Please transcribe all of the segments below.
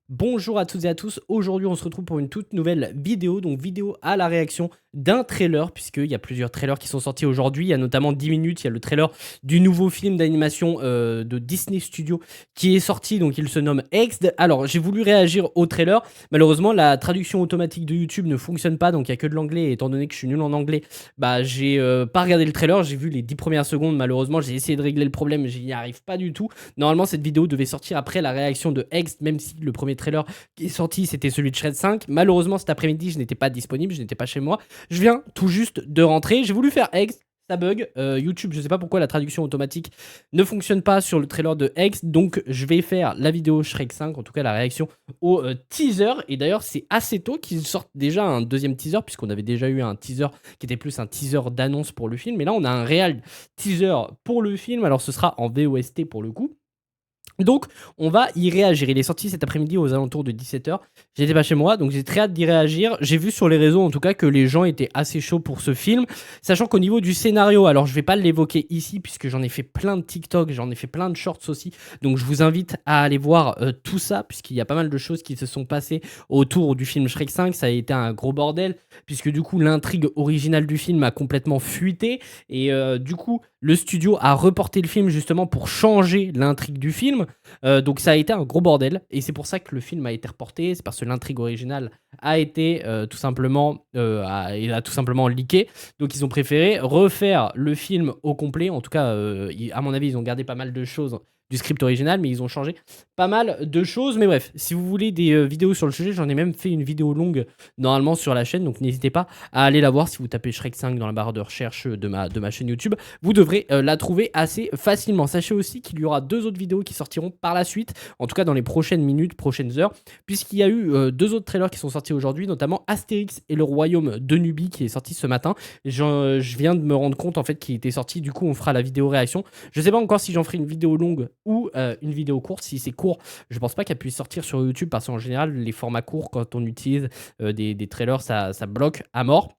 Bonjour à toutes et à tous, aujourd'hui on se retrouve pour une toute nouvelle vidéo, donc vidéo à la réaction d'un trailer, puisqu'il y a plusieurs trailers qui sont sortis aujourd'hui, il y a notamment 10 minutes, il y a le trailer du nouveau film d'animation de Disney Studio qui est sorti, donc il se nomme Ext. Alors j'ai voulu réagir au trailer, malheureusement la traduction automatique de YouTube ne fonctionne pas, donc il n'y a que de l'anglais, et étant donné que je suis nul en anglais, bah j'ai pas regardé le trailer, j'ai vu les 10 premières secondes, malheureusement j'ai essayé de régler le problème, j'y n'y arrive pas du tout. Normalement cette vidéo devait sortir après la réaction de Ext, même si le premier trailer qui est sorti, c'était celui de Shred 5. Malheureusement, cet après-midi, je n'étais pas disponible, je n'étais pas chez moi. Je viens tout juste de rentrer. J'ai voulu faire Ext, ça bug. YouTube, je sais pas pourquoi la traduction automatique ne fonctionne pas sur le trailer de Ext. Donc, je vais faire la vidéo Shrek 5, en tout cas la réaction au teaser. Et d'ailleurs, c'est assez tôt qu'ils sortent déjà un deuxième teaser, puisqu'on avait déjà eu un teaser qui était plus un teaser d'annonce pour le film. Mais là, on a un réel teaser pour le film. Alors, ce sera en VOST pour le coup. Donc, on va y réagir. Il est sorti cet après-midi aux alentours de 17h. J'étais pas chez moi, donc j'ai très hâte d'y réagir. J'ai vu sur les réseaux, en tout cas, que les gens étaient assez chauds pour ce film. Sachant qu'au niveau du scénario, alors je vais pas l'évoquer ici, puisque j'en ai fait plein de TikTok, j'en ai fait plein de shorts aussi. Donc, je vous invite à aller voir tout ça, puisqu'il y a pas mal de choses qui se sont passées autour du film Shrek 5. Ça a été un gros bordel, puisque du coup, l'intrigue originale du film a complètement fuité. Et du coup, le studio a reporté le film justement pour changer l'intrigue du film. Donc ça a été un gros bordel. Et c'est pour ça que le film a été reporté. C'est parce que l'intrigue originale a été a tout simplement leaké. Donc ils ont préféré refaire le film au complet. En tout cas, à mon avis, ils ont gardé pas mal de choses du script original, mais ils ont changé pas mal de choses. Mais bref, si vous voulez des vidéos sur le sujet, j'en ai même fait une vidéo longue normalement sur la chaîne. Donc n'hésitez pas à aller la voir si vous tapez Shrek 5 dans la barre de recherche de ma chaîne YouTube. Vous devrez la trouver assez facilement. Sachez aussi qu'il y aura 2 autres vidéos qui sortiront par la suite, en tout cas dans les prochaines minutes, prochaines heures, puisqu'il y a eu 2 autres trailers qui sont sortis aujourd'hui, notamment Astérix et le Royaume de Nubie qui est sorti ce matin. Je viens de me rendre compte en fait qu'il était sorti, du coup on fera la vidéo réaction. Je sais pas encore si j'en ferai une vidéo longue ou une vidéo courte. Si c'est court, je pense pas qu'elle puisse sortir sur YouTube parce qu'en général les formats courts, quand on utilise des trailers, ça bloque à mort.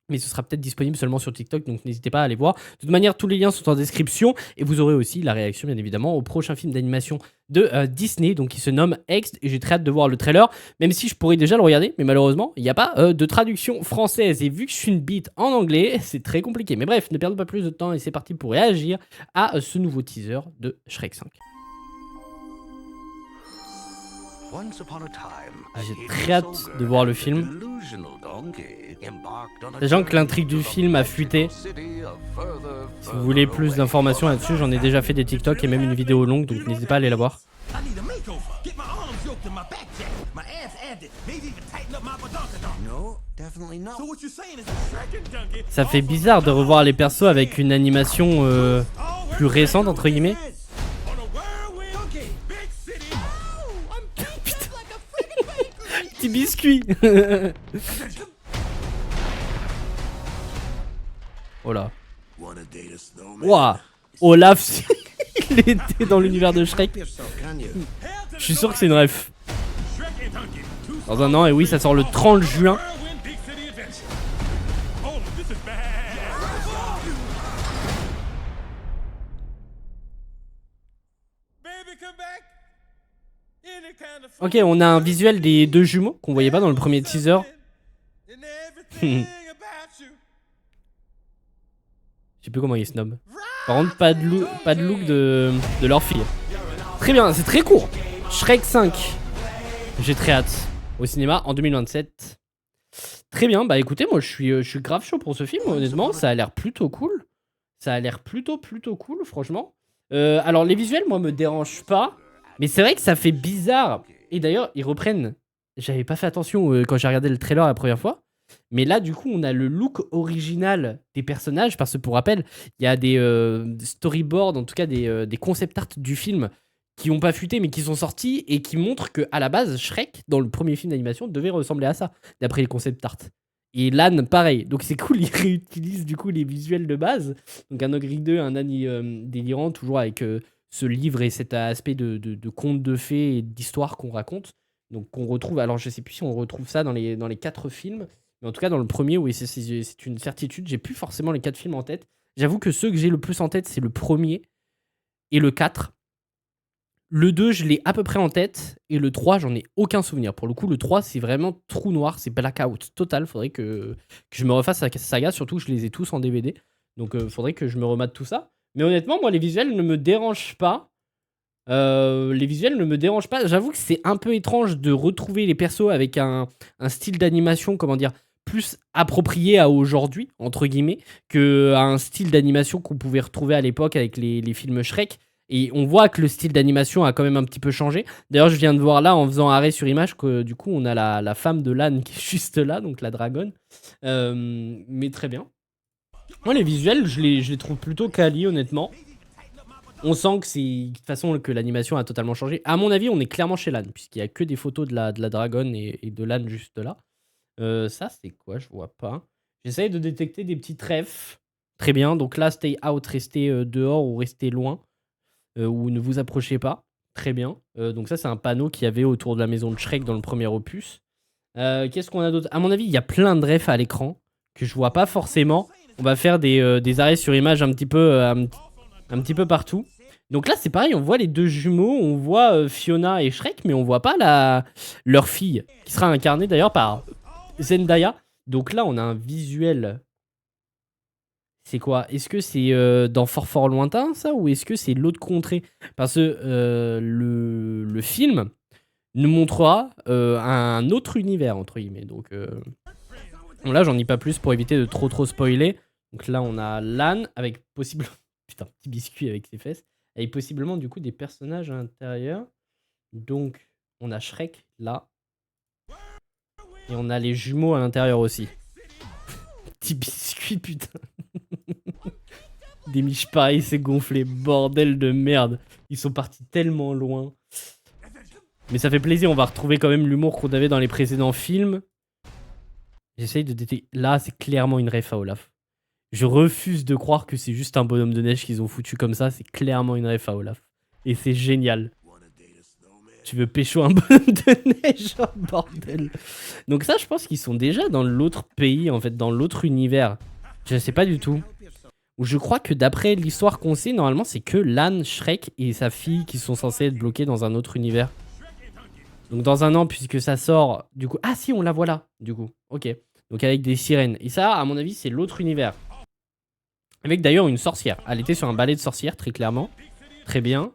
Mais ce sera peut-être disponible seulement sur TikTok, donc n'hésitez pas à aller voir. De toute manière, tous les liens sont en description et vous aurez aussi la réaction, bien évidemment, au prochain film d'animation de Disney, donc qui se nomme Ext. Et j'ai très hâte de voir le trailer, même si je pourrais déjà le regarder, mais malheureusement, il n'y a pas de traduction française. Et vu que je suis une bite en anglais, c'est très compliqué. Mais bref, ne perdons pas plus de temps et c'est parti pour réagir à ce nouveau teaser de Shrek 5. J'ai très hâte de voir le film. Sachant que l'intrigue du film a fuité. Si vous voulez plus d'informations là-dessus, j'en ai déjà fait des TikTok et même une vidéo longue, donc n'hésitez pas à aller la voir. Ça fait bizarre de revoir les persos avec une animation plus récente, entre guillemets. Petit biscuit. Oh là. Ouah. Olaf, il était dans l'univers de Shrek. Je suis sûr que c'est une ref. Dans un an, et oui, ça sort le 30 juin. Ok, on a un visuel des 2 jumeaux qu'on voyait pas dans le premier teaser. Je sais plus comment ils se nomment. Par contre, pas de look de leur fille. Très bien, c'est très court. Shrek 5. J'ai très hâte. Au cinéma en 2027. Très bien, bah écoutez, moi je suis grave chaud pour ce film, honnêtement. Ça a l'air plutôt cool. Ça a l'air plutôt cool, franchement. Alors, les visuels, moi, me dérangent pas. Mais c'est vrai que ça fait bizarre. Et d'ailleurs, ils reprennent. J'avais pas fait attention quand j'ai regardé le trailer la première fois. Mais là, du coup, on a le look original des personnages. Parce que, pour rappel, il y a des storyboards, en tout cas des concept art du film qui n'ont pas fuité, mais qui sont sortis et qui montrent qu'à la base, Shrek, dans le premier film d'animation, devait ressembler à ça, d'après les concept art. Et Lan, pareil. Donc c'est cool, ils réutilisent du coup les visuels de base. Donc un Ogre 2, un Annie délirant, toujours avec ce livre et cet aspect de conte de fées et d'histoire qu'on raconte. Donc qu'on retrouve, alors je sais plus si on retrouve ça dans les 4 films, mais en tout cas dans le premier, oui, c'est une certitude. J'ai plus forcément les 4 films en tête. J'avoue que ceux que j'ai le plus en tête, c'est le premier et le 4. Le 2, je l'ai à peu près en tête. Et le 3, j'en ai aucun souvenir. Pour le coup, le 3, c'est vraiment trou noir. C'est blackout total. Faudrait que je me refasse la saga. Surtout que je les ai tous en DVD. Donc, faudrait que je me remate tout ça. Mais honnêtement, moi, les visuels ne me dérangent pas. Les visuels ne me dérangent pas. J'avoue que c'est un peu étrange de retrouver les persos avec un style d'animation, comment dire, plus approprié à aujourd'hui, entre guillemets, qu'à un style d'animation qu'on pouvait retrouver à l'époque avec les films Shrek. Et on voit que le style d'animation a quand même un petit peu changé. D'ailleurs, je viens de voir là, en faisant arrêt sur image, que du coup, on a la femme de l'âne qui est juste là, donc la dragonne. Mais très bien. Moi, les visuels, je les trouve plutôt quali, honnêtement. On sent que c'est de toute façon que l'animation a totalement changé. À mon avis, on est clairement chez l'âne, puisqu'il y a que des photos de la dragonne et de l'âne juste là. Ça, c'est quoi? Je vois pas. J'essaye de détecter des petits trèfles. Très bien. Donc là, stay out, restez dehors ou restez loin. Ou ne vous approchez pas. Très bien. Donc ça, c'est un panneau qu'il y avait autour de la maison de Shrek dans le premier opus. Qu'est-ce qu'on a d'autre? À mon avis, il y a plein de refs à l'écran que je vois pas forcément. On va faire des arrêts sur image un petit peu partout. Donc là, c'est pareil, on voit les deux jumeaux, on voit Fiona et Shrek, mais on voit pas leur fille, qui sera incarnée d'ailleurs par Zendaya. Donc là, on a un visuel. C'est quoi? Est-ce que c'est dans Fort Fort Lointain, ça? Ou est-ce que c'est l'autre contrée? Parce que le film nous montrera un autre univers, entre guillemets. Donc bon, là, j'en dis pas plus pour éviter de trop spoiler. Donc là, on a l'âne avec possiblement... Putain, petit biscuit avec ses fesses. Avec possiblement, du coup, des personnages à l'intérieur. Donc, on a Shrek, là. Et on a les jumeaux à l'intérieur aussi. Petit biscuit, putain. Des miches pareilles, c'est gonflé. Bordel de merde. Ils sont partis tellement loin. Mais ça fait plaisir, on va retrouver quand même l'humour qu'on avait dans les précédents films. J'essaye de détecter... Là, c'est clairement une ref à Olaf. Je refuse de croire que c'est juste un bonhomme de neige qu'ils ont foutu comme ça. C'est clairement une ref à Olaf. Et c'est génial. Tu veux pécho un bonhomme de neige, oh bordel. Donc ça, je pense qu'ils sont déjà dans l'autre pays, en fait, dans l'autre univers. Je sais pas du tout. Ou je crois que d'après l'histoire qu'on sait, normalement, c'est que l'âne, Shrek et sa fille qui sont censés être bloqués dans un autre univers. Donc dans un an, puisque ça sort, du coup... Ah si, on la voit là, du coup. Ok. Donc avec des sirènes. Et ça, à mon avis, c'est l'autre univers. Avec d'ailleurs une sorcière. Elle était sur un balai de sorcière, très clairement. Très bien.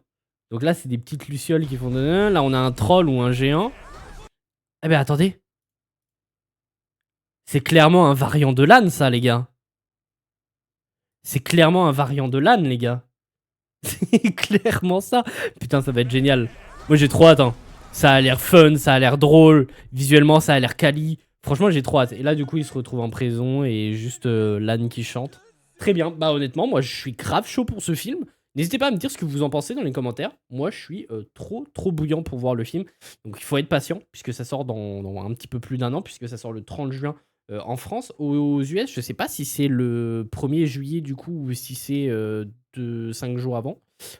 Donc là, c'est des petites lucioles qui font... Là, on a un troll ou un géant. Eh ben, attendez. C'est clairement un variant de l'âne, ça, les gars. C'est clairement un variant de l'âne, les gars. C'est clairement ça. Putain, ça va être génial. Moi, j'ai trop hâte, hein. Ça a l'air fun, ça a l'air drôle. Visuellement, ça a l'air quali. Franchement, j'ai trop hâte. Et là, du coup, il se retrouve en prison et juste l'âne qui chante. Très bien. Bah, honnêtement, moi, je suis grave chaud pour ce film. N'hésitez pas à me dire ce que vous en pensez dans les commentaires. Moi, je suis trop bouillant pour voir le film. Donc, il faut être patient, puisque ça sort dans un petit peu plus d'un an, puisque ça sort le 30 juin en France. Aux US, je sais pas si c'est le 1er juillet, du coup, ou si c'est 5 jours avant,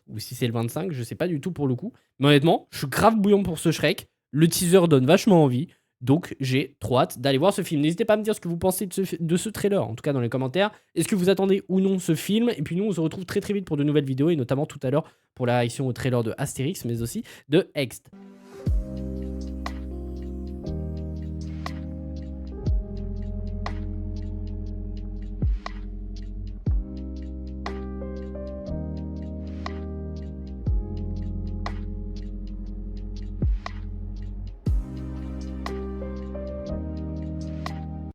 ou si c'est le 25, je sais pas du tout pour le coup. Mais honnêtement, je suis grave bouillant pour ce Shrek. Le teaser donne vachement envie. Donc j'ai trop hâte d'aller voir ce film. N'hésitez pas à me dire ce que vous pensez de ce trailer, en tout cas dans les commentaires. Est-ce que vous attendez ou non ce film? Et puis nous, on se retrouve très vite pour de nouvelles vidéos, et notamment tout à l'heure pour la réaction au trailer de Astérix, mais aussi de Hext.